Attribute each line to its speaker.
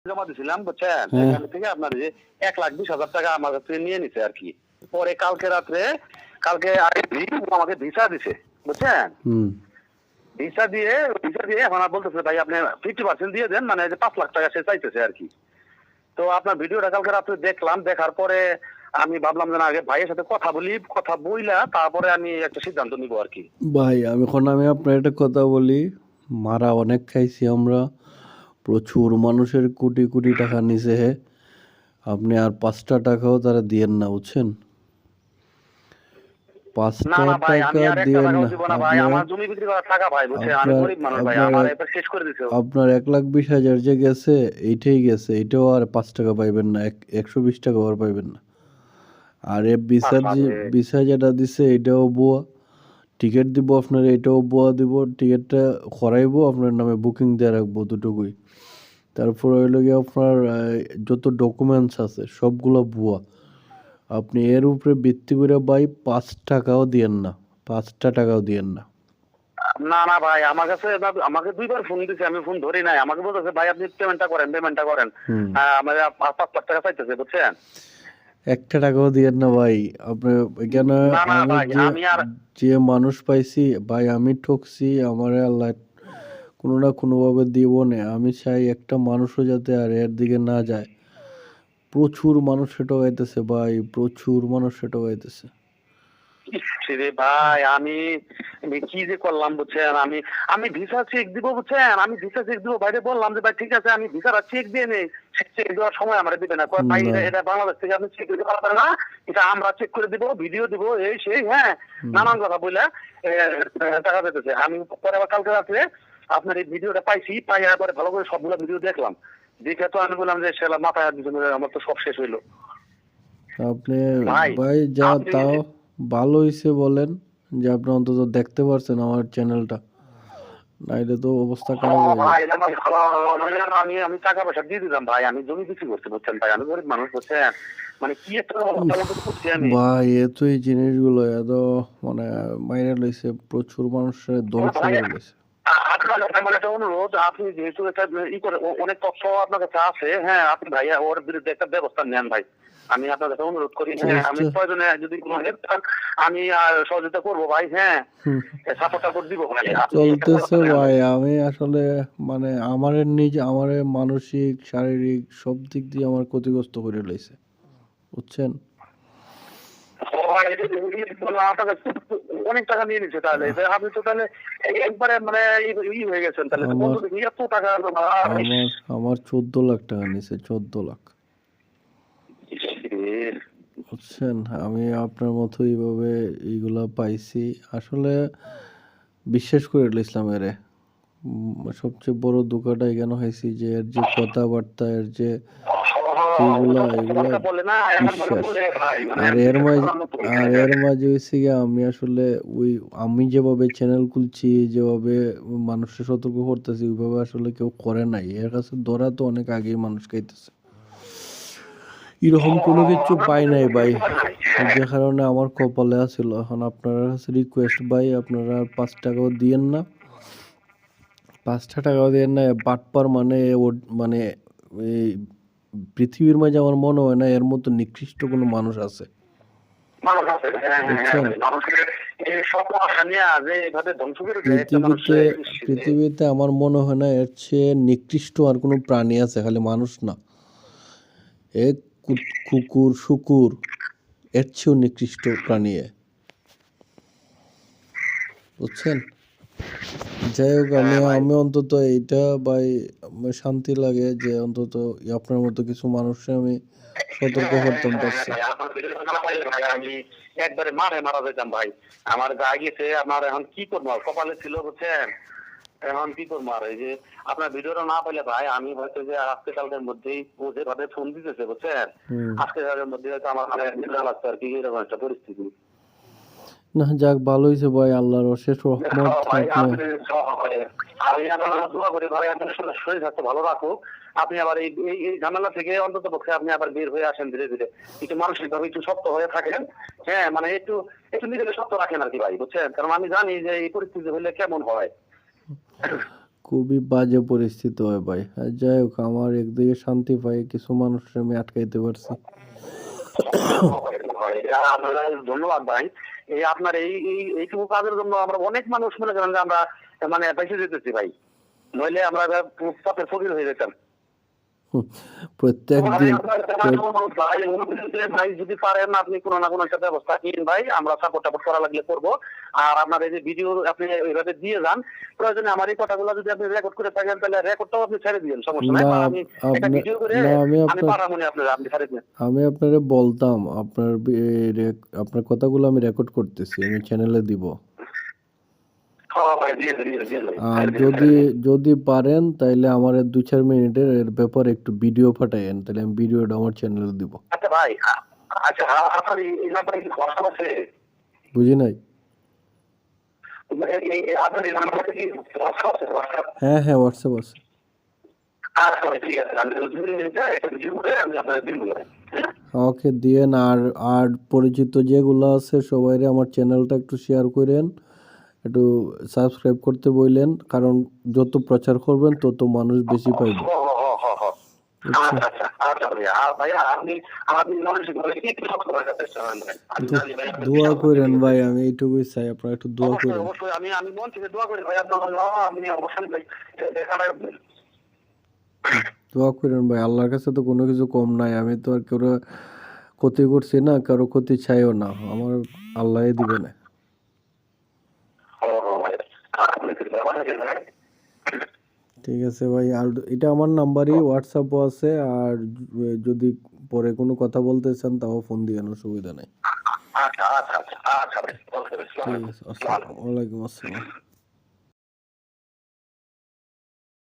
Speaker 1: জমা দিছিলাম বুঝছেন,
Speaker 2: হ্যাঁ।
Speaker 1: এখান থেকে আপনার যে 1,20,000 টাকা আমার কাছ থেকে নিয়ে নিছে আর কি। পরে কালকে রাত্রে আগে আমাকে ভিসা দিছে বুঝছেন, ভিসা দিয়ে এখন আর বলতেছে ভাই আপনি 50% দিয়ে দেন, মানে যে 5 লাখ টাকা সে চাইতেছে আর কি। তো আপনার ভিডিওটা কালকে রাত্রে দেখলাম, দেখার পরে আমি ভাবলাম যে না, আগে ভাইয়ের সাথে কথা বলি, কথা বইলা তারপরে আমি একটা সিদ্ধান্ত নিব আর কি।
Speaker 2: ভাই আমি আপনার একটা কথা বলি, মারা অনেক খাইছি আমরা, প্রচুর মানুষের কোটি কোটি টাকা নিছে হে। আপনি আর 5টা টাকাও তারা দিয়েন না বুঝছেন,
Speaker 1: না
Speaker 2: 5টা
Speaker 1: না ভাই, আমি
Speaker 2: টাকা
Speaker 1: আর একটা
Speaker 2: দিয়েন
Speaker 1: টাকাও
Speaker 2: না
Speaker 1: দিব না ভাই,
Speaker 2: আপনার।
Speaker 1: আমার জমি বিক্রি করার টাকা ভাই বুঝছেন, আমি
Speaker 2: আপনার
Speaker 1: গরিব মানুষ ভাই,
Speaker 2: আপনার
Speaker 1: আমার
Speaker 2: এক-
Speaker 1: এবার শেষ করে দিছে।
Speaker 2: আপনার 1,20,000 যে গেছে, এইটাই গেছে, এটাও আর 5 টাকা পাইবেন না, 120 টাকা আর পাইবেন না। আর এ ভিসা যেটা দিছে এটাও বুয়া, টিকিট দিব আপনার, এটাও বুয়া দিব, টিকিটটা করাইবো আপনার নামে, বুকিং দিয়ে রাখবো, দুটোকুই। তারপর হইলো গিয়ে আপনার যত ডকুমেন্টস আছে সবগুলো ভুয়া। আপনি এর উপরে ভিত্তি করে ভাই 5 টাকাও দিয়েন না, 5টা টাকাও দিয়েন না।
Speaker 1: না না ভাই, আমার কাছে আমাকে 2বার ফোন দিছে, আমি ফোন ধরি নাই, আমাকে বলতেছে ভাই আপনি পেমেন্টটা করেন।
Speaker 2: হুম।
Speaker 1: আমাদের 5 লাখ টাকা চাইতেছে বুঝছেন।
Speaker 2: 1টা টাকাও দিয়েন না ভাই। আপনি এখানে
Speaker 1: না না
Speaker 2: আমি
Speaker 1: ভাই,
Speaker 2: যে
Speaker 1: আমি আর
Speaker 2: যে মানুষ পাইছি ভাই, আমি ঠকছি, আমারে আল্লাহ কোনো না কোনোভাবে দিব না। আমি চাই একটা মানুষও যাতে আর এর দিকে না যায়। প্রচুর মানুষ ঠকাইতেছে ভাই, প্রচুর মানুষ ঠকাইতেছে।
Speaker 1: রে ভাই, আমি আমি কি যে করলাম বুঝছেন, আমি আমি ভিসা চেক দিব বুঝছেন, আমি ভিসা চেক দিব, বাইরে বললাম যে ভাই ঠিক আছে আমি ভিসাটা চেক দিয়ে নেই, চেক দেওয়ার সময় আমার দিবে না, কয় ভাই
Speaker 2: না।
Speaker 1: এটা বাংলাদেশ থেকে আপনি চেক দিতে পারবেন না, এটা আমরা চেক করে দিব, ভিডিও দিব, এই সেই হ্যাঁ, নানান কথা বলে টাকা পেতেছে। আমি পরে আবার কালকে রাত্রে আপনার এই ভিডিওটা পাইছি, পাই পরে ভালো করে সবগুলো ভিডিও দেখলাম, দেখে তো আমি বললাম যে সেলা মাথায় হাত দিয়েছে, আমার তো সব শেষ হইলো
Speaker 2: আপনি
Speaker 1: ভাই।
Speaker 2: ভাই যা
Speaker 1: আপনি
Speaker 2: তাও ভালো হইছে বলেন যে আপনি অন্তত দেখতে পারছেন আমার চ্যানেলটা, নাইলে তো অবস্থা খারাপ হয়ে যেত।
Speaker 1: ভাই আমি আমি টাকা পয়সা দিয়ে দিলাম ভাই, আমি জমি বিক্রি করতে বুঝছেন ভাই, আমি গরিব মানুষ বুঝছেন, মানে কি একটা অবস্থা করছি আমি।
Speaker 2: ভাই এত এই জিনিসগুলো এত মানে মাইরে লইছে, প্রচুর মানুষের ধ্বংস
Speaker 1: ভাই,
Speaker 2: করে লইছে।
Speaker 1: আপনার আমার একটা অনুরোধ, আপনি যেহেতু একটা ই করে অনেক তথ্য আপনার কাছে আছে, হ্যাঁ আপনি ভাই ওর বিরুদ্ধে একটা ব্যবস্থা নেন ভাই, আমি আপনার কাছে অনুরোধ করি। হ্যাঁ আমি
Speaker 2: চেষ্টা
Speaker 1: প্রয়োজনে যদি কোনো হেল্প চান আমি সহযোগিতা করবো ভাই, হ্যাঁ
Speaker 2: হুম,
Speaker 1: সাপোর্ট দিব ভাই, আপনি একটা
Speaker 2: চলতেছে
Speaker 1: ব্যবস্থা নেন
Speaker 2: ভাই।
Speaker 1: ভাই।
Speaker 2: আমি আসলে মানে আমার মানসিক শারীরিক সব দিক দিয়ে আমার ক্ষতিগ্রস্ত করে লইছে বুঝছেন।
Speaker 1: অনেক টাকা নিয়ে নিচ্ছে, তাহলে আপনি তো তাহলে একবারে মানে ই হয়ে গেছেন, তাহলে তো
Speaker 2: আমার
Speaker 1: বন্ধু দেখি এত টাকা।
Speaker 2: আমার আমার 14 লাখ টাকা নিছে, 14 লাখ বুঝছেন। আমি আপনার মতো এইভাবে এইগুলা পাইছি আসলে, বিশ্বাস করে লইছিলাম এরে। সবচেয়ে বড় ধোঁকাটা এখানে হয়েছি যে এর যে কথাবার্তা, এর যে এগুলা
Speaker 1: বলে না এমন ভাবে
Speaker 2: বিশ্বাস।
Speaker 1: বলে ভাই, মানে
Speaker 2: আর এর
Speaker 1: বিশ্বাস
Speaker 2: মাঝে
Speaker 1: করার মতো
Speaker 2: আর এর মাঝে হয়েছে গিয়ে আমি আসলে আমি যেভাবে চ্যানেল খুলছি, যেভাবে মানুষকে সতর্ক করতেছি, ওইভাবে আসলে কেউ করে নাই। এর কাছে ধরা তো অনেক আগেই মানুষ খাইতেছে, এরকম কোনো কিছু পাই নাই ভাই, যে কারণে আমার কপালে আছিল। এখন আপনার কাছে রিকোয়েস্ট ভাই, আপনারা আর 5 টাকাও দিয়েন না, 5টা টাকাও দিয়েন না। বাটপার মানে মানে এই পৃথিবীর মাঝে আমার মনে হয় না এর মতো নিকৃষ্ট কোনো মানুষ আছে
Speaker 1: মানুষ আছে, হ্যাঁ হ্যাঁ হ্যাঁ,
Speaker 2: বুঝছেন।
Speaker 1: মানুষের এই সব নিয়ে যে এইভাবে ধ্বংস করে দেয় একটা
Speaker 2: পৃথিবীতে
Speaker 1: মানুষের।
Speaker 2: পৃথিবীতে আমার মনে হয় না এর চেয়ে নিকৃষ্ট আর কোনো প্রাণী আছে, খালি মানুষ না, এ কুকুর শুকুর এর চেয়েও নিকৃষ্ট প্রাণী বুঝছেন। যাই হোক, আমি
Speaker 1: হ্যাঁ ভাই,
Speaker 2: আমি অন্তত এইটা ভাই, আমার শান্তি লাগে যে অন্তত আপনার মতো কিছু মানুষকে আমি সতর্ক করতে পারছি।
Speaker 1: ভাই আমার ভিডিও না পাইলে ভাই আমি একবারে মারা যেতাম ভাই, আমার গা গেছে, আমার এখন কি করবো, কপালে ছিল বুঝছেন, এখন কি করবো আর। এই যে আপনার ভিডিওটা না পাইলে ভাই আমি হয়তো যে আজকে কালকের মধ্যেই ও যেভাবে ফোন দিতেছে বুঝছেন,
Speaker 2: হুম।
Speaker 1: আজকে কালকের মধ্যে হয়তো আমার মানে নিদ্রা লাগছে আর কি, এরকম একটা পরিস্থিতি।
Speaker 2: না যাক, ভালো হয়েছে ভাই, আল্লাহর অশেষ রহমত।
Speaker 1: ভাই
Speaker 2: আপনি
Speaker 1: আপনি আমি আপনার দোয়া করি ভাই, আপনার শরীর স্বাস্থ্য ভালো রাখুক, আপনি আবার এই এই ঝামেলা থেকে অন্তত পক্ষে আপনি আবার বের হয়ে আসেন ধীরে ধীরে, একটু মানসিক ভাবে একটু শক্ত হয়ে থাকেন, হ্যাঁ মানে একটু একটু নিজেকে শক্ত রাখেন আর কি ভাই বুঝছেন, কারণ আমি জানি যে এই পরিস্থিতি হলে কেমন হয়।
Speaker 2: খুবই বাজে পরিস্থিতি হয় ভাই। আর যাই হোক, আমার একদিকে শান্তি পাই, কিছু মানুষের আমি আটকাইতে পারছি।
Speaker 1: আপনার ধন্যবাদ ভাই। এই আপনার এইটুকু কাজের জন্য আমরা অনেক মানুষ মনে করেন যে আমরা মানে বেঁচে যেতেছি ভাই, নইলে আমরা পথের ফকির হয়ে যেতাম।
Speaker 2: প্রত্যেক দিন
Speaker 1: ভাই যদি পারেন আপনি কোনো না কোনো একটা ব্যবস্থা নিন ভাই, আমরা সাপোর্ট করা লাগলে করবো। আর আপনার এই যে ভিডিও আপনি এইভাবে দিয়ে যান, প্রয়োজনে আমার এই কথাগুলো যদি আপনি রেকর্ড করে থাকেন তাহলে রেকর্ডটাও আপনি ছেড়ে দিন, সমস্যা নাই।
Speaker 2: না
Speaker 1: বা আমি একটা ভিডিও করে আমি পাঠাবো আপনি ছেড়ে দিন।
Speaker 2: আমি আপনারে বলতাম, আপনার কথাগুলো আমি রেকর্ড করতেছি, আমি চ্যানেলে দিব। আর যদি পারেন তাইলে আমার 2-4 মিনিটের এর ব্যাপারে একটু ভিডিও পাঠাইয়েন, তাহলে আমি ভিডিওটা আমার চ্যানেলে দিব।
Speaker 1: আচ্ছা ভাই, আচ্ছা আপনার এই নাম্বারে কি হোয়াটসঅ্যাপ আছে?
Speaker 2: বুঝি নাই।
Speaker 1: আপনার এই নাম্বারে কি হোয়াটসঅ্যাপ আছে?
Speaker 2: হ্যাঁ হ্যাঁ, হোয়াটসঅ্যাপ আছে।
Speaker 1: আচ্ছা ভাই, ঠিক আছে, আমি 2 মিনিটে একটা ভিডিও করে আমি আপনাদের দিব।
Speaker 2: ওকে দিয়েন। আর পরিচিত যেগুলো আছে সবাইরে আমার চ্যানেলটা একটু শেয়ার করেন, একটু সাবস্ক্রাইব করতে বললেন, কারণ যত প্রচার করবেন তত মানুষ বেশি পাইবে। দোয়া করেন ভাই, আমি এইটুকুই চাই, আপনারা একটু দোয়া করেন।
Speaker 1: আমি মন থেকে দোয়া করি ভাই, আপনি অবশ্যই ভাই
Speaker 2: দোয়া করেন ভাই, আল্লাহর কাছে তো কোনো কিছু কম নাই। আমি তো আর কারো ক্ষতি করছি না, কারো ক্ষতি চাইও না, আমার আল্লাহই দিবে না। ঠিক আছে ভাই, আর এটা আমার নাম্বারই, হোয়াটসঅ্যাপও আছে। আর যদি পরে কোনো কথা বলতে চান তাও ফোন দিয়েন, অসুবিধা নাই।
Speaker 1: আচ্ছা আচ্ছা আচ্ছা আচ্ছা
Speaker 2: ঠিক আছে, আসসালামু আলাইকুম। আসসালাম।